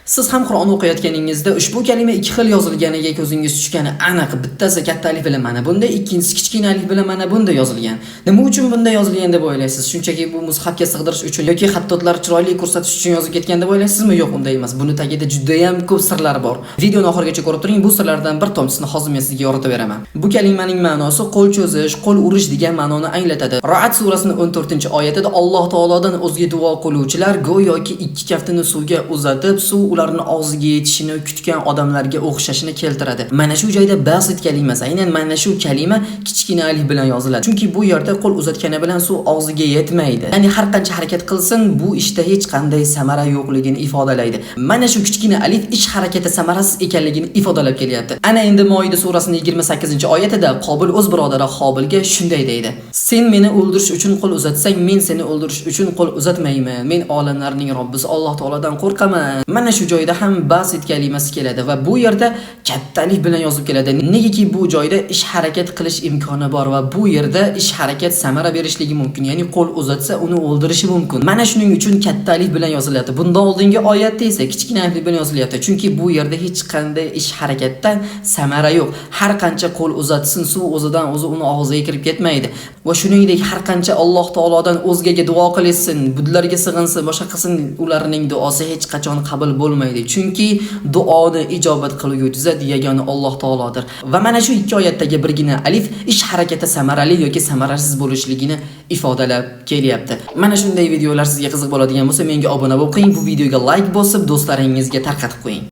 Siz ham Qur'on o'qiyotganingizda ushbu kalima ikki xil yozilganiga ko'zingiz tushgani aniq. Bittasi katta alif bilan mana bunda, ikkinchisi kichkina alif bilan mana bunda yozilgan. Nima uchun bunda yozilgan deb o'ylaysiz? Shunchaki bu mushafga sig'dirish uchun yoki xattotlar chiroyli ko'rsatish uchun yozib ketgan deb o'ylaysizmi? Yo'q, unday emas. Buni tagida juda ham ko'p sirlar bor. Videoni oxirigacha ko'rib turing. Bu sirlardan bir tomchisini hozir men sizga yoritib beraman. Bu kalimaning ma'nosi qo'l cho'zish, qo'l urish degan ma'noni anglatadi. Ra'd surasining 14-oyatida Alloh taolodan o'zga duo qiluvchilar go'yoki ikki kaftini suvga uzatib, suv ularning og'ziga yetishini kutgan odamlarga o'xshashini keltiradi. Mana shu joyda basit kalimasi, aynan mana shu kalima kichkina alif bilan yoziladi. Chunki bu yerda qo'l uzatgani bilan suv og'ziga yetmaydi. Ya'ni har qancha harakat qilsin, bu ishda hech qanday samara yo'qligini ifodalaydi. Mana shu kichkina alif ish harakati samarasiz ekanligini ifodalab kelyapti. Ana endi Moida surasining 28-oyatida Qobil o'z birodari Qobilga shunday deydi: "Sen meni o'ldirish uchun qo'l uzatsang, men seni o'ldirish uchun qo'l uzatmayman. Men olamlarning Robbisi Alloh taoladan qo'rqaman." Mana shu joyda ham basit kalimasi keladi va bu yerda katta alif bilan yozib keladi. Negaki bu joyda ish harakat qilish imkoni bor va bu yerda ish harakat samara berishligi mumkin. Ya'ni qo'l uzatsa uni o'ldirishi mumkin. Mana shuning uchun katta alif bilan yozilyapti. Bundan oldingi oyatda esa kichkina alif bilan yozilyapti. Chunki bu yerda hech qanday ish harakatdan samara yo'q. Har qancha qo'l uzatsin, suv o'zidan o'zi uni og'ziga kirib ketmaydi. Va shuningdek har qancha Alloh taolodan o'zgaga duo qilsin, budlarga sig'insin, boshqa qilsin, ularning duosi hech qachon qabul bo'lmaydi. Chunki duoni ijobat qiluvchi zot yagona Alloh taolodir. Va mana shu ikki oyatdagi birgina alif ish harakati samarali yoki samarasiz bo'lishligini ifodalab kelyapti. Mana shunday videolar sizga qiziq bo'ladigan bo'lsa, menga obuna bo'lib qo'ying, bu videoga like bosib, do'stlaringizga tarqatib qo'ying.